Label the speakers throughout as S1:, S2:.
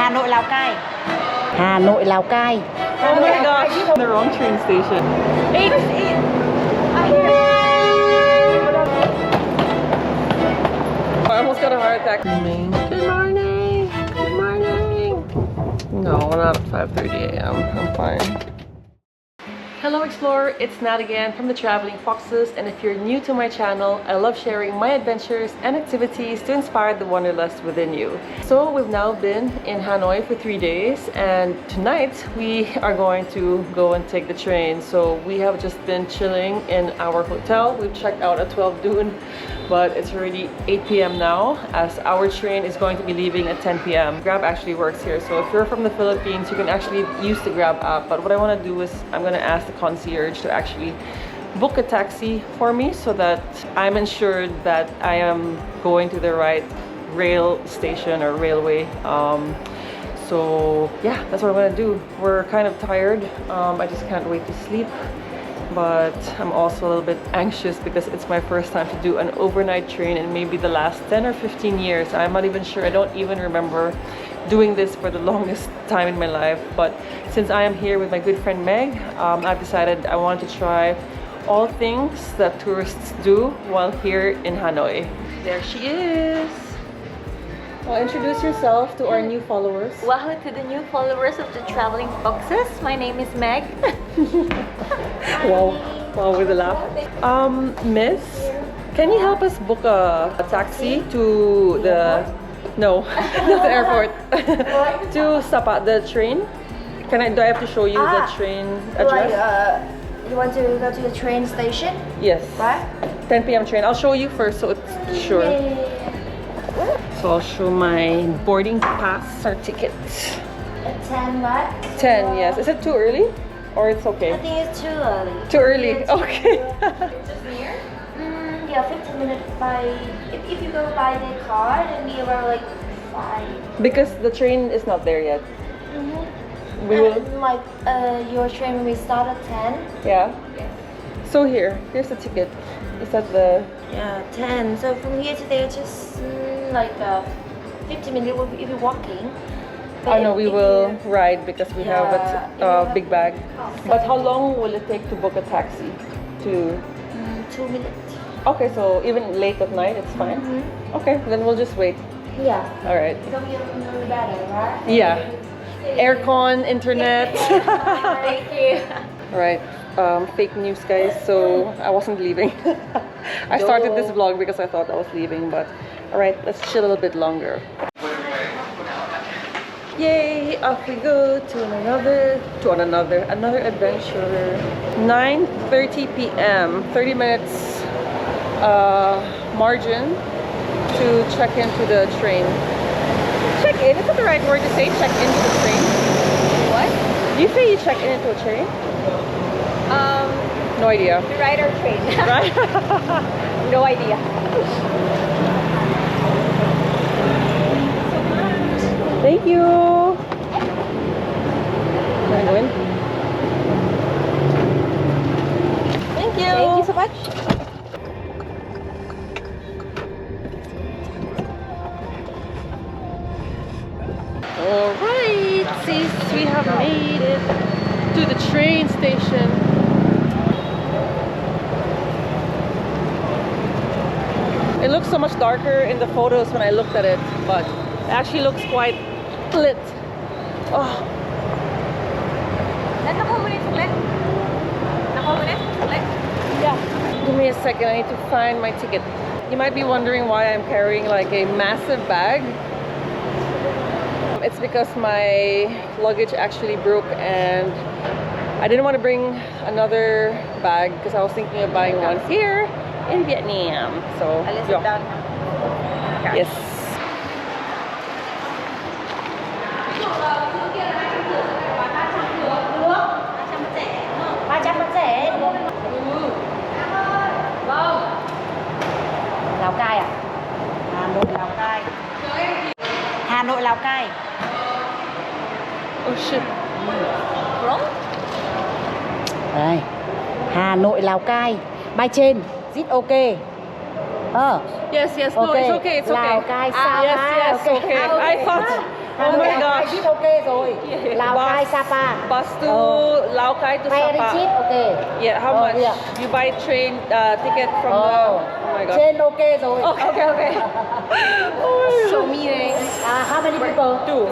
S1: Hà Nội Lào Cai. Hà Nội Lào Cai.
S2: Oh my gosh, I'm the wrong train station. Eight. I almost got a heart attack. Good morning. Good morning. No, not at 5:30 a.m. I'm fine. Hello Explorer, it's Nat again from the Traveling Foxes, and if you're new to my channel, I love sharing my adventures and activities to inspire the wanderlust within you. So we've now been in Hanoi for 3 days, and tonight we are going to go and take the train. So we have just been chilling in our hotel. We've checked out at 12 noon, but it's already 8 p.m. now, as our train is going to be leaving at 10 p.m. Grab actually works here, so if you're from the Philippines, you can actually use the Grab app. But what I want to do is I'm going to ask the concierge to actually book a taxi for me so that I'm ensured that I am going to the right rail station or railway. So yeah, that's what I'm going to do. We're kind of tired. I just can't wait to sleep. But I'm also a little bit anxious because it's my first time to do an overnight train in maybe the last 10 or 15 years. I'm not even sure. I don't even remember doing this for the longest time in my life. But since I am here with my good friend Meg, I've decided I want to try all things that tourists do while here in Hanoi. There she is. Well, introduce yourself to our new followers.
S3: Welcome to the new followers of the Traveling Foxes. My name is Meg.
S2: Wow, with a laugh. Miss, can you help us book a taxi to the... No, not the airport. To Sapa, the train. Do I have to show you the train address?
S4: You want to go to the train station?
S2: Yes.
S4: Right?
S2: 10 p.m. train. I'll show you first so it's sure. So I'll show my boarding pass or ticket.
S4: At 10, right?
S2: 10, yes. Is it too early? Or it's okay?
S4: I think it's too early.
S2: Too early? Okay.
S4: Just near? Yeah, 15 minutes by... If you go by the car, it'll be around like 5.
S2: Because the train is not there yet. We will...
S4: Like, your train will start at 10.
S2: Yeah? Yes. So here's the ticket. Is that the...
S4: Yeah, 10. So from here to there, just like 15 minutes if you're walking.
S2: I know we will ride because we have a big bag. But how long will it take to book a taxi? 2
S4: minutes.
S2: Okay, so even late at night, it's fine? Okay, then we'll just wait.
S4: Yeah.
S2: All right.
S4: So you know better, right?
S2: Yeah. Aircon, internet.
S4: Thank you.
S2: All right. Fake news, guys. So I wasn't leaving. I started this vlog because I thought I was leaving, but all right, let's chill a little bit longer. Yay! Off we go to another adventure. 9:30 p.m. 30 minutes margin to check into the train. Check in? Is that the right word to say? Check into the train?
S3: What?
S2: Do you say you check in into a train? No idea.
S3: The ride or train?
S2: Right?
S3: No idea.
S2: Thank you. Can I go in? Thank you.
S3: Thank you so much.
S2: Alright, sis, we have made it to the train station. It looks so much darker in the photos when I looked at it, but it actually looks quite lit. Oh. Yeah. Give me a second, I need to find my ticket. You might be wondering why I'm carrying like a massive bag. It's because my luggage actually broke and I didn't want to bring another bag because I was thinking of buying one here in Vietnam. So, yeah. Yes.
S1: Lào Cai à? Hà Nội Lào Cai. Hà Nội Lào Cai.
S2: Oh shit.
S3: Wrong?
S1: Đây. Hà Nội Lào Cai. Bay trên. Is it okay?
S2: Yes, no,
S1: okay.
S2: it's okay, it's okay.
S1: Lào Cai, Sapa.
S2: Yes,
S1: Okay.
S2: okay.
S1: Hà Nội
S2: my
S1: Lào Cai
S2: gosh.
S1: ship ok rồi. Lào Cai Sapa.
S2: Bus to Lào Cai to
S1: Ferry
S2: Sapa.
S1: ship ok.
S2: Yeah, how much?
S1: Yeah.
S2: You buy train ticket from the... Oh my god.
S1: Trên ok rồi.
S2: Okay.
S3: So me,
S1: How many people?
S2: 2.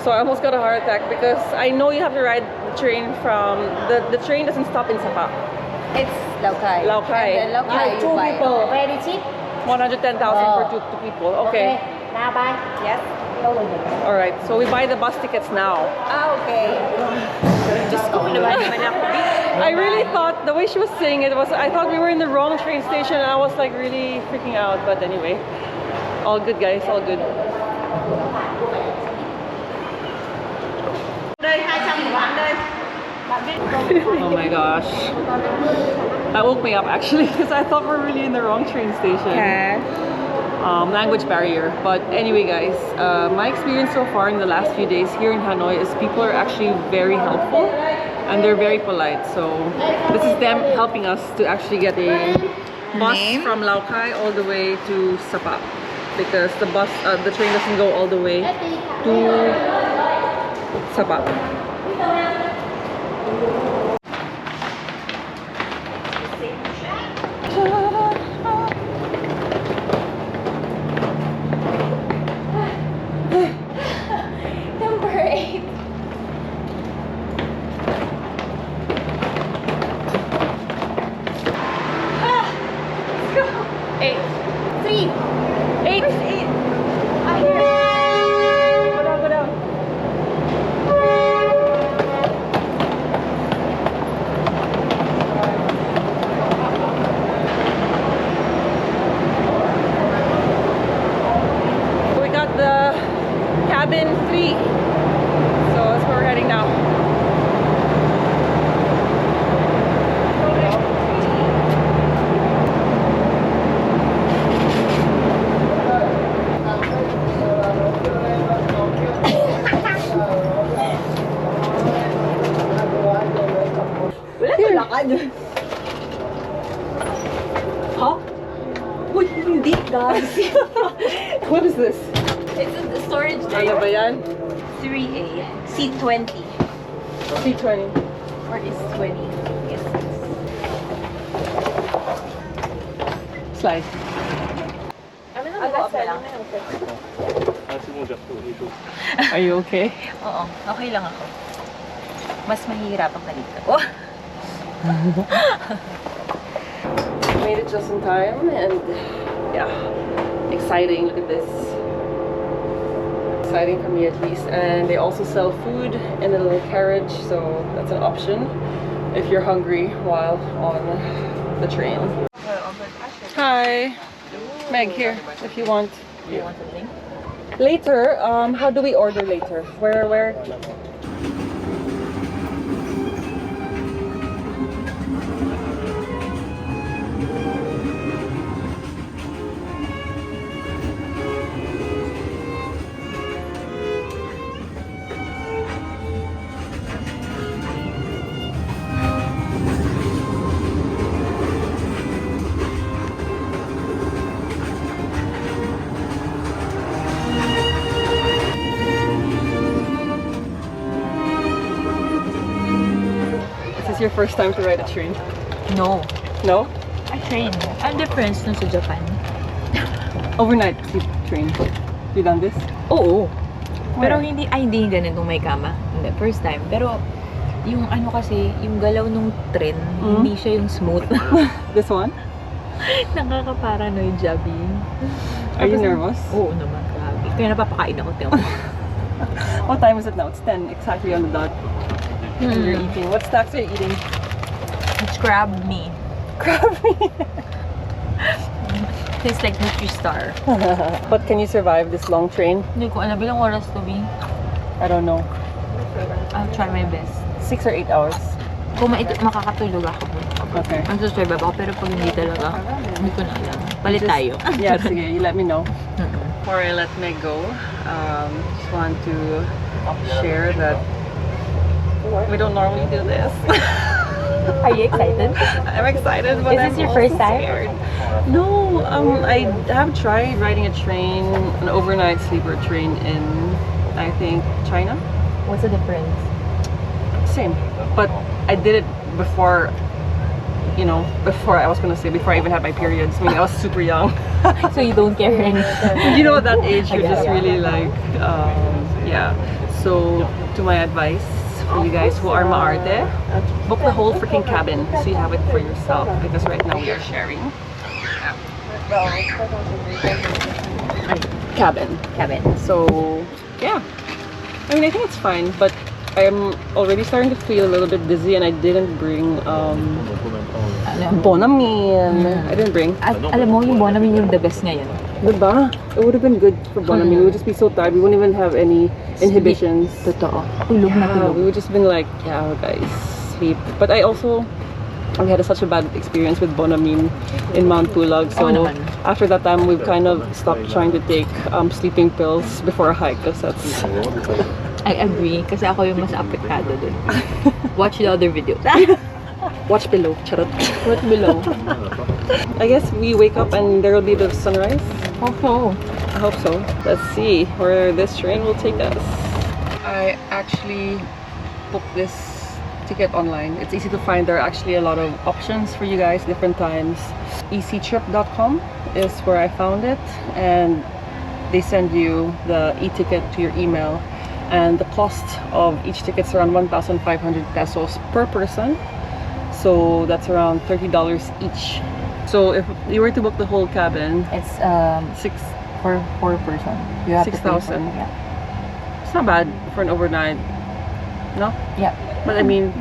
S2: So I almost got a heart attack because I know you have to ride the train from... The train doesn't stop in Sapa.
S3: it's Lào Cai.
S2: Lào Cai.
S3: And then Lào Cai you
S1: Two
S3: buy.
S1: people. Very cheap.
S2: 110,000 for two people. Okay.
S1: Now bye.
S3: Yes.
S2: Alright, so we buy the bus tickets now.
S3: Okay. Just go naman ako.
S2: I really thought, the way she was saying it was, I thought we were in the wrong train station and I was like really freaking out. But anyway, all good guys, all good. Oh my gosh. That woke me up actually because I thought we were really in the wrong train station. Language barrier. But anyway guys, my experience so far in the last few days here in Hanoi is people are actually very helpful and they're very polite. So this is them helping us to actually get a bus from Lào Cai all the way to Sapa because the train doesn't go all the way to Sapa.
S4: Number 8.
S2: Eight.
S4: 3.
S2: 8.
S4: I hear it.
S2: Go down. We got the cabin 3. So that's where we're heading now. Huh? Wait, hindi guys. What is this?
S3: It's in the storage
S2: Ano ba yan?
S3: 3A. C20.
S2: C20.
S3: Or is 20? Yes.
S2: Slide.
S3: Ano na go up na lang?
S2: Are you okay?
S3: Oo, okay lang ako. Mas mahirap ang dito. Oh!
S2: Made it just in time and yeah, exciting. Look at this. Exciting for me at least. And they also sell food in a little carriage, so that's an option if you're hungry while on the train. Hi, Meg here if you want.
S3: You want something?
S2: Later, how do we order later? Where? Is this your first time to ride a train?
S3: No.
S2: No?
S3: A train. Ang difference nun sa Japan?
S2: Overnight sleep train. You done this?
S3: Oo. Pero
S2: Where?
S3: hindi ganun nung may kama. Hindi, first time. Pero yung ano kasi, yung galaw nung train, hindi siya yung smooth.
S2: This one?
S3: Nakaka-paranoid, Jabi.
S2: Are you nervous?
S3: Oo naman, grabe. Kaya napapakain ako, tiyo.
S2: What time is it now? It's 10 exactly on the dot. And you're eating. What snacks are you eating?
S3: It's crab me.
S2: Crab meat.
S3: Tastes like Nutri-Star.
S2: But can you survive this long train?
S3: Hindi ko alam, bilang oras to be.
S2: I don't know.
S3: I'll try my best.
S2: 6 or 8 hours.
S3: Kung makakatulog ako.
S2: Okay.
S3: Ang subscribe ako, pero pag hindi talaga, hindi ko na alam. Palit tayo.
S2: Yeah, sige, you let me know. Before I let Meg go, just want to share that we don't normally do this.
S3: Are you excited?
S2: I'm excited, but
S3: Is this
S2: I'm
S3: your
S2: also
S3: first time?
S2: scared. No, I have tried riding a train, an overnight sleeper train in I think China.
S3: What's the difference?
S2: Same, but I did it before, you know, before I even had my periods. I mean, I was super young.
S3: So you don't care anymore.
S2: You know, at that age, you're
S3: Yeah,
S2: just
S3: yeah.
S2: really like, yeah. So, to my advice for you guys who are maarte, book the whole freaking cabin so you have it for yourself. Because right now we are sharing cabin. So, yeah. I mean, I think it's fine, but I'm already starting to feel a little bit dizzy, and I didn't bring Bonamine. I didn't bring.
S3: At alam mo, yung Bonamine yung the best ngayon.
S2: Diba? It would have been good for Bonamine. We would just be so tired. We wouldn't even have any inhibitions.
S3: Totoo. Tulog na
S2: Yeah,
S3: tulog.
S2: we would just been like, yeah, guys, sleep. But we had such a bad experience with Bonamine in Mount Pulag. So
S3: naman.
S2: after that time, we've kind of stopped trying to take sleeping pills before a hike. Because that's...
S3: I agree. Kasi ako yung mas apektado dun. Watch the other videos.
S2: Watch below. Charot.
S3: Watch below.
S2: I guess we wake up and there will be the sunrise.
S3: Also,
S2: I hope so. Let's see where this train will take us. I actually booked this ticket online. It's easy to find. There are actually a lot of options for you guys, different times. ectrip.com is where I found it, and they send you the e-ticket to your email, and the cost of each ticket is around 1,500 pesos per person. So that's around $30 each. So if you were to book the whole cabin,
S3: it's
S2: six
S3: for 4 person. You have to pay for it.
S2: 6,000.
S3: Yeah.
S2: It's not bad for an overnight, no?
S3: Yeah.
S2: But I mean,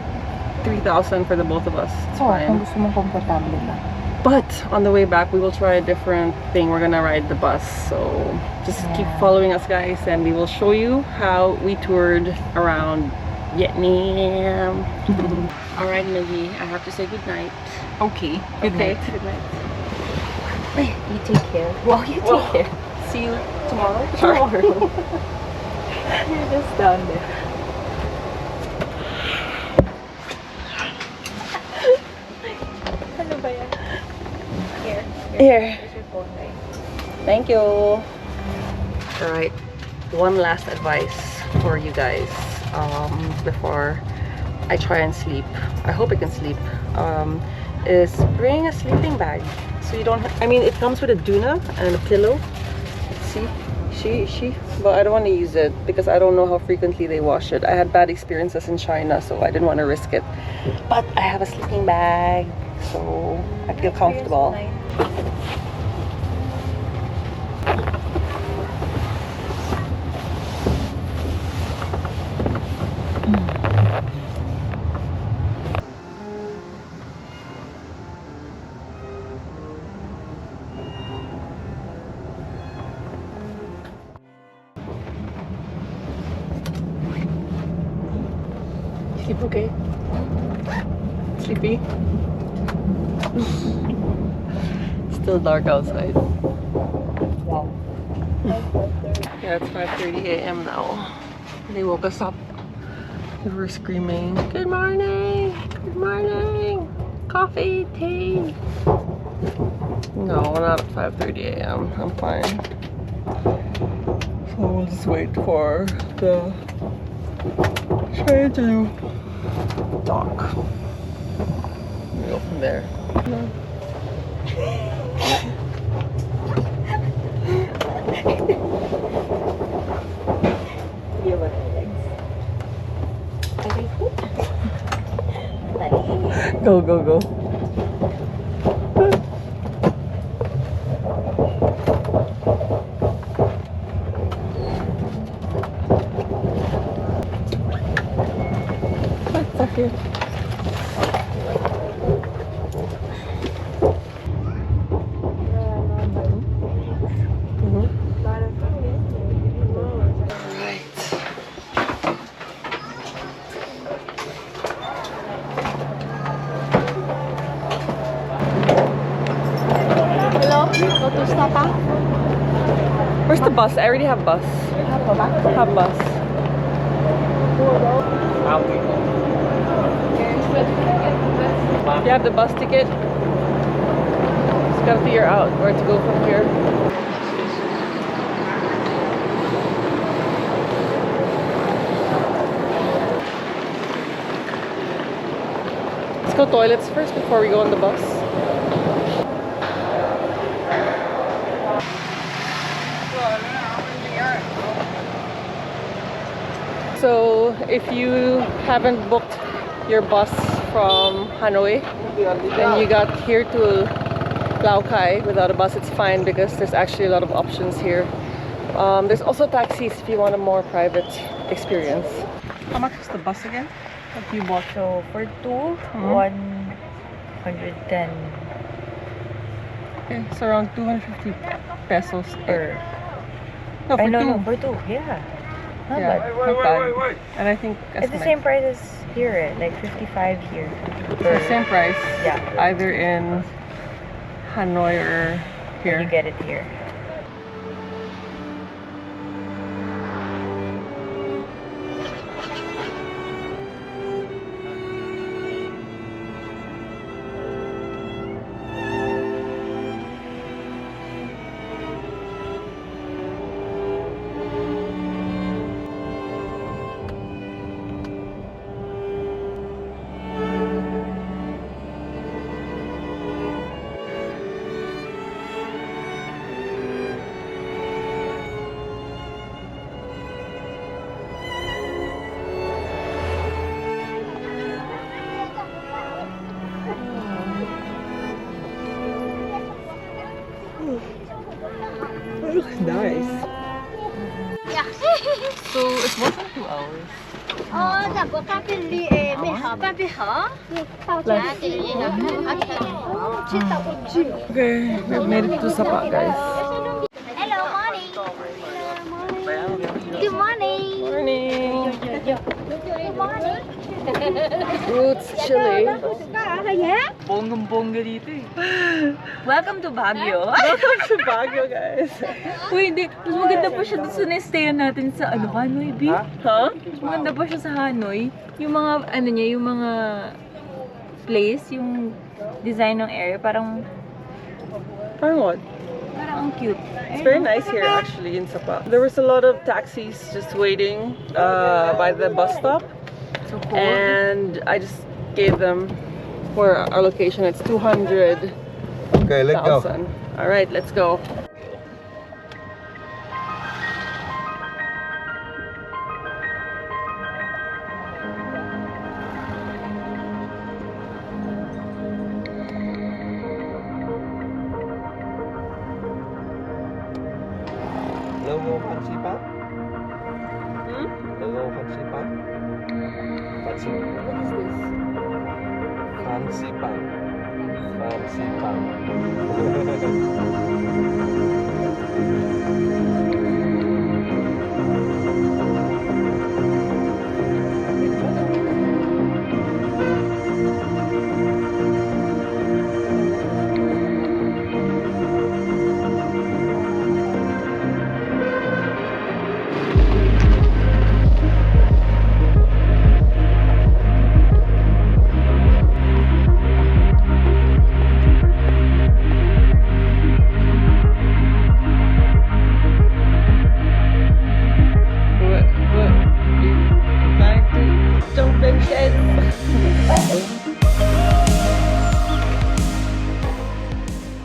S2: 3,000 for the both of us. It's
S3: So, kung
S2: fine.
S3: gusto mong komportable lang.
S2: But on the way back, we will try a different thing. We're gonna ride the bus. So just keep following us, guys, and we will show you how we toured around Vietnam. All right, Maggie, I have to say good night.
S3: Okay. Good night.
S2: Good night.
S3: You take care. Wow, you take care.
S2: See you tomorrow.
S3: Tomorrow. You're just down there. Ano ba yan? Here.
S2: Here.
S3: Here's your phone, right?
S2: Thank you. All right, one last advice for you guys before I try and sleep. I hope I can sleep. Is bring a sleeping bag so you don't. I mean, it comes with a doona and a pillow. See, but I don't want to use it because I don't know how frequently they wash it. I had bad experiences in China, so I didn't want to risk it. But I have a sleeping bag, so I feel comfortable. Sleep okay? Sleepy? Still dark outside.
S3: Wow.
S2: Yeah, it's 5:30 a.m. now. They woke us up. We were screaming, "Good morning! Good morning! Coffee, tea!" No, we're not at 5:30 a.m. I'm fine. So we'll just wait for the train to dock. We go from there. Go, go, go. It's okay.
S3: Hello? Go to Sapa?
S2: Where's the bus? I already have bus. Have bus. You have the bus ticket? Just gotta figure out where to go from here. go toilets first before we go on the bus. So if you haven't booked your bus from Hanoi, then you got here to Lao Cai without a bus, it's fine because there's actually a lot of options here. There's also taxis if you want a more private experience. How much is the bus again? What you bought?
S3: So for two, 110
S2: Okay, it's around 250 pesos
S3: per.
S2: No, for two.
S3: No, for two. Yeah. Not
S2: Yeah,
S3: bad.
S2: not bad. And I think
S3: It's the same price as here, like 55 here.
S2: So same price.
S3: Yeah.
S2: Either in Hanoi or here.
S3: You get it here.
S2: It looks nice. So it wasn't 2 hours. Okay, we've made it to Sapa, guys.
S4: Hello, morning. Good morning.
S2: Morning.
S4: Good morning.
S2: Roots chili.
S3: Bonggang-bongga dito eh. Welcome to Baguio.
S2: Welcome to Baguio, guys.
S3: Uy, hindi. Mas maganda pa siya doon sa na-stayan natin sa Hanoi, B.
S2: Huh?
S3: Mas maganda pa siya sa Hanoi. Yung mga, yung mga place, yung design ng area, parang
S2: What?
S3: ang cute.
S2: It's very nice here, actually, in Sapa. There was a lot of taxis just waiting by the bus stop.
S3: So cool.
S2: And I just gave them for our location. It's 200,000.
S5: Okay, let's go.
S2: All right, let's go.
S5: Logo van Sapa? Logo van Sapa? Van Sapa.
S2: What is this?
S5: Van Sapa. Van Sapa.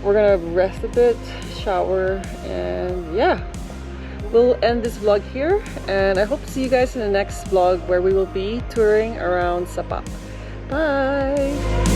S2: We're gonna rest a bit, shower, and yeah, we'll end this vlog here. And I hope to see you guys in the next vlog where we will be touring around Sapa. Bye!